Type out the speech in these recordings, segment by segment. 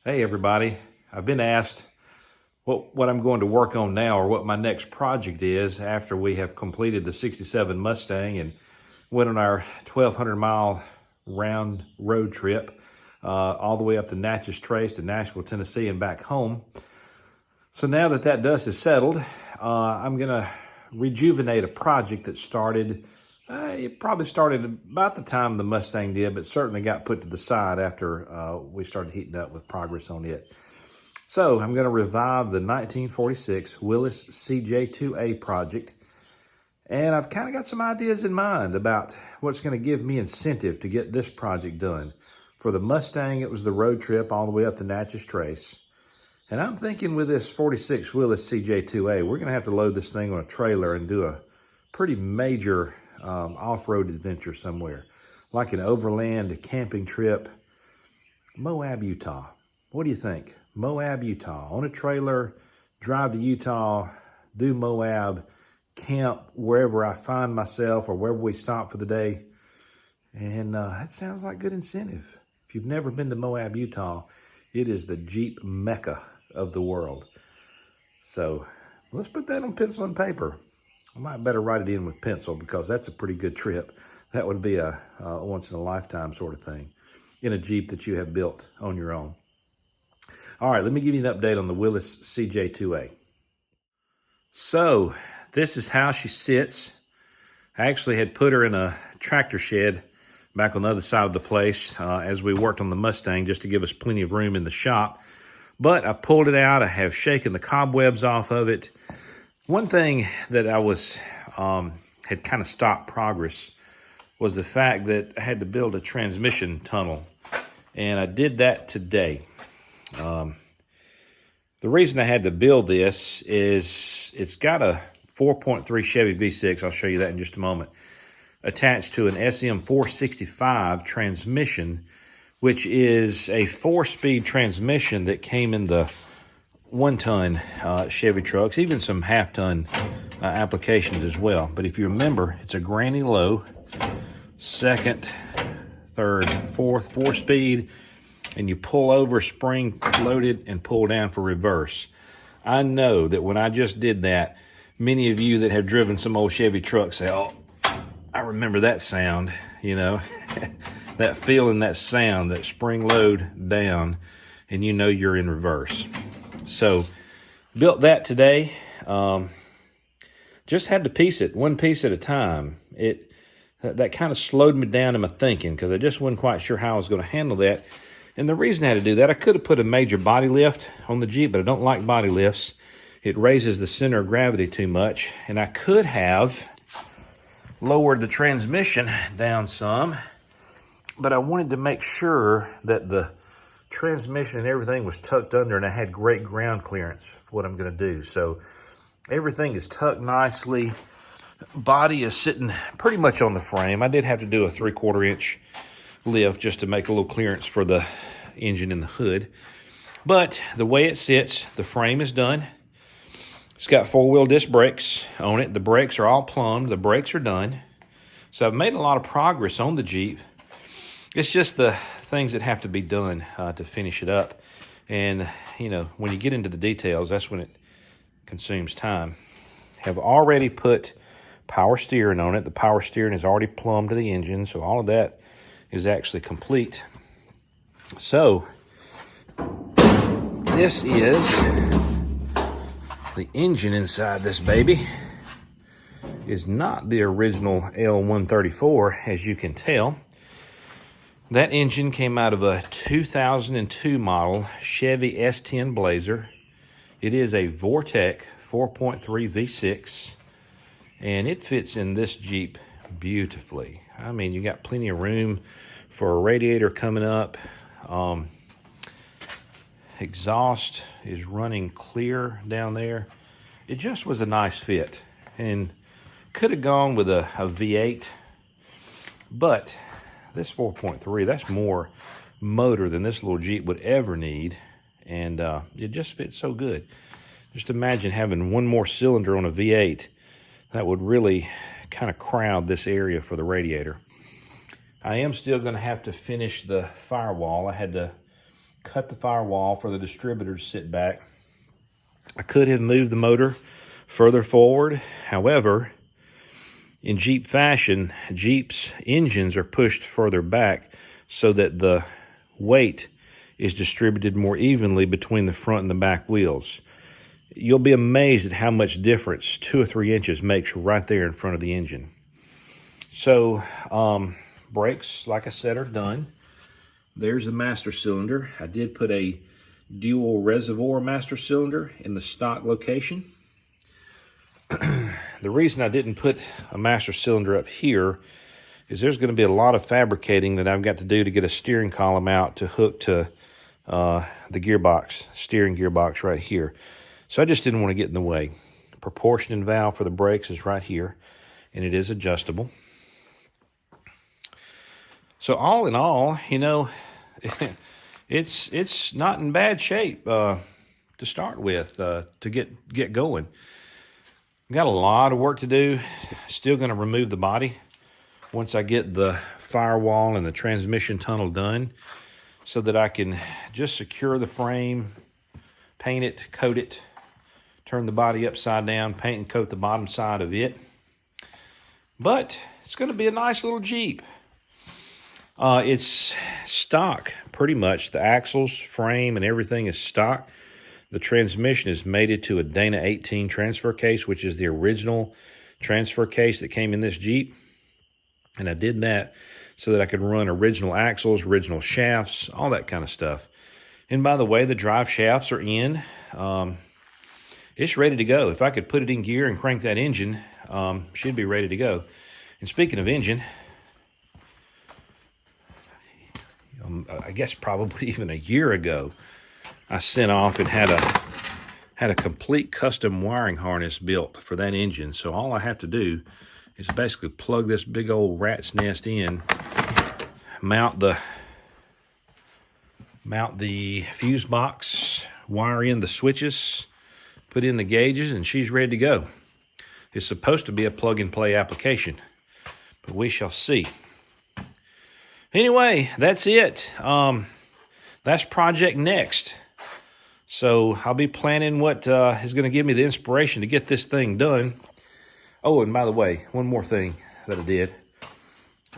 Hey everybody, I've been asked what I'm going to work on now or what my next project is after we have completed the 67 Mustang and went on our 1,200 mile round road trip all the way up the Natchez Trace to Nashville, Tennessee and back home. So now that that dust is settled, I'm gonna rejuvenate a project that started, it probably started about the time the Mustang did, but certainly got put to the side after we started heating up with progress on it. So I'm gonna revive the 1946 Willys CJ2A project. And I've kind of got some ideas in mind about what's gonna give me incentive to get this project done. For the Mustang, it was the road trip all the way up the Natchez Trace. And I'm thinking with this 46 Willys CJ2A, we're gonna have to load this thing on a trailer and do a pretty major off-road adventure somewhere, like an overland camping trip, Moab, Utah. What do you think? Moab, Utah, on a trailer, drive to Utah, do Moab, camp wherever I find myself or wherever we stop for the day. And that sounds like good incentive. If you've never been to Moab, Utah, it is the Jeep Mecca of the world. So let's put that on pencil and paper. I might better write it in with pencil because that's a pretty good trip. That would be a once in a lifetime sort of thing in a Jeep that you have built on your own. All right, let me give you an update on the Willys CJ2A. So this is how she sits. I actually had put her in a tractor shed back on the other side of the place as we worked on the Mustang just to give us plenty of room in the shop. But I've pulled it out. I have shaken the cobwebs off of it. One thing that I was had kind of stopped progress was the fact that I had to build a transmission tunnel. And I did that today. The reason I had to build this is it's got a 4.3 Chevy V6, I'll show you that in just a moment, attached to an SM465 transmission, which is a 4-speed transmission that came in the 1-ton Chevy trucks, even some half-ton applications as well. But if you remember, it's a granny low, second, third, fourth, 4-speed, and you pull over, spring loaded, and pull down for reverse. I know that when I just did that, many of you that have driven some old Chevy trucks say, oh, I remember that sound, you know, that feeling, that sound, that spring load down, and you know you're in reverse. So built that today. Just had to piece it one piece at a time. That kind of slowed me down in my thinking because I just wasn't quite sure how I was going to handle that. And the reason I had to do that, I could have put a major body lift on the Jeep, but I don't like body lifts. It raises the center of gravity too much. And I could have lowered the transmission down some, but I wanted to make sure that the transmission and everything was tucked under and I had great ground clearance for what I'm going to do. So everything is tucked nicely. Body is sitting pretty much on the frame. I did have to do a 3/4 inch lift just to make a little clearance for the engine in the hood. But the way it sits, the frame is done. It's got 4-wheel disc brakes on it. The brakes are all plumbed. The brakes are done. So I've made a lot of progress on the Jeep. It's just the things that have to be done to finish it up. And, you know, when you get into the details, that's when it consumes time. Have already put power steering on it. The power steering is already plumbed to the engine, so all of that is actually complete. So this is the engine inside this baby. Is not the original L134, as you can tell. That engine came out of a 2002 model Chevy S10 Blazer. It is a Vortec 4.3 V6, and it fits in this Jeep beautifully. I mean, you got plenty of room for a radiator coming up. Exhaust is running clear down there. It just was a nice fit, and could have gone with a V8, but this 4.3, that's more motor than this little Jeep would ever need, and it just fits so good. Just imagine having one more cylinder on a V8. That would really kind of crowd this area for the radiator. I am still going to have to finish the firewall. I had to cut the firewall for the distributor to sit back. I could have moved the motor further forward. However, in Jeep fashion, Jeep's engines are pushed further back so that the weight is distributed more evenly between the front and the back wheels. You'll be amazed at how much difference 2 or 3 inches makes right there in front of the engine. So, brakes, like I said, are done. There's the master cylinder. I did put a dual reservoir master cylinder in the stock location. The reason I didn't put a master cylinder up here is there's going to be a lot of fabricating that I've got to do to get a steering column out to hook to the gearbox, steering gearbox right here. So I just didn't want to get in the way. Proportioning valve for the brakes is right here, and it is adjustable. So all in all, you know, it's not in bad shape to start with, to get going. Got a lot of work to do. Still going to remove the body once I get the firewall and the transmission tunnel done, so that I can just secure the frame, paint it, coat it, turn the body upside down, paint and coat the bottom side of it. But it's going to be a nice little Jeep. It's stock, pretty much. The axles, frame, and everything is stock. The transmission is mated to a Dana 18 transfer case, which is the original transfer case that came in this Jeep. And I did that so that I could run original axles, original shafts, all that kind of stuff. And by the way, the drive shafts are in. It's ready to go. If I could put it in gear and crank that engine, should be ready to go. And speaking of engine, I guess probably even a year ago, I sent off and had a complete custom wiring harness built for that engine. So all I have to do is basically plug this big old rat's nest in, mount the fuse box, wire in the switches, put in the gauges, and she's ready to go. It's supposed to be a plug-and-play application, but we shall see. Anyway, that's it. That's Project Next. So I'll be planning what is going to give me the inspiration to get this thing done. Oh, and by the way, one more thing that I did.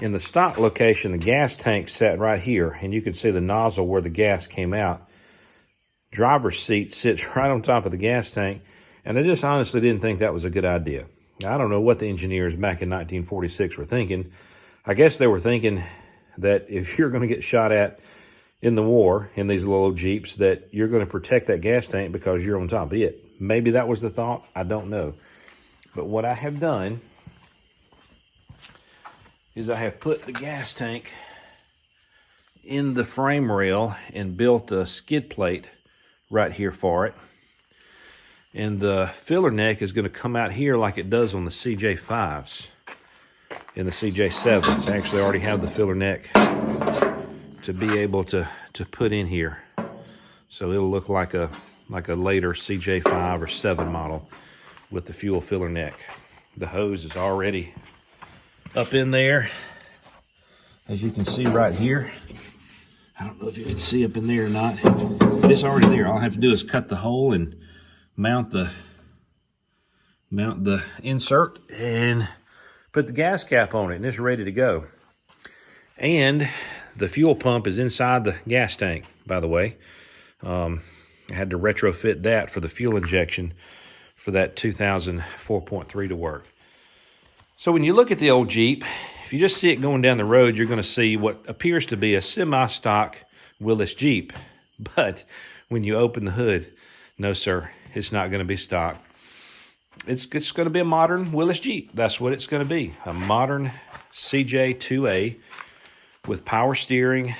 In the stock location, the gas tank sat right here, and you can see the nozzle where the gas came out. Driver's seat sits right on top of the gas tank, and I just honestly didn't think that was a good idea. I don't know what the engineers back in 1946 were thinking. I guess they were thinking that if you're going to get shot at in the war in these little Jeeps, that you're going to protect that gas tank because you're on top of it. Maybe that was the thought. I don't know. But what I have done is I have put the gas tank in the frame rail and built a skid plate right here for it. And the filler neck is going to come out here like it does on the CJ5s and the CJ7s. I actually already have the filler neck to be able to put in here. So it'll look like a later CJ5 or 7 model with the fuel filler neck. The hose is already up in there, as you can see right here. I don't know if you can see up in there or not, but it's already there. All I have to do is cut the hole and mount the insert and put the gas cap on it, and it's ready to go. And the fuel pump is inside the gas tank, by the way. I had to retrofit that for the fuel injection for that 2000 4.3 to work. So when you look at the old Jeep, if you just see it going down the road, you're going to see what appears to be a semi-stock Willys Jeep. But when you open the hood, no, sir, it's not going to be stock. It's going to be a modern Willys Jeep. That's what it's going to be, a modern CJ2A with power steering,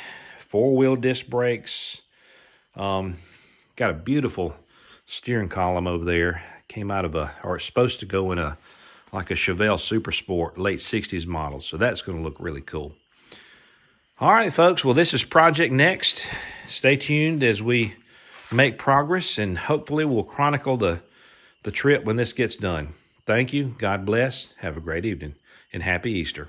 4-wheel disc brakes. Got a beautiful steering column over there. Came out of it's supposed to go in like a Chevelle Super Sport late 60s model. So that's going to look really cool. All right, folks. Well, this is Project Next. Stay tuned as we make progress, and hopefully we'll chronicle the trip when this gets done. Thank you. God bless. Have a great evening, and happy Easter.